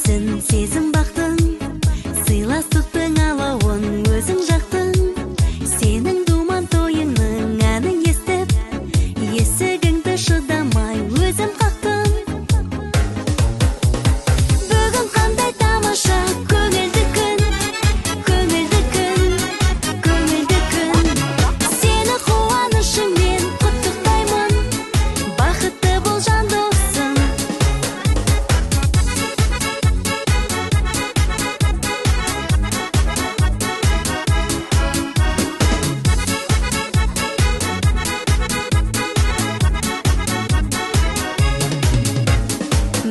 Өзін сезім бақтың, сыйластықтың алауын өзің жақтың. Сенің думан тойыңның әнін естіп, есігіңді шыдамай өзім қақтым. Бүгін қандай тамаша, көңілді күн, көңілді күн, көңілді күн. Сені қуанышыңмен құттықтаймын, бақытты бол жан досым.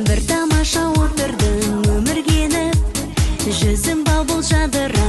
Бір тамаша отырдың өміргеніп, жүзің бал бұл жадыра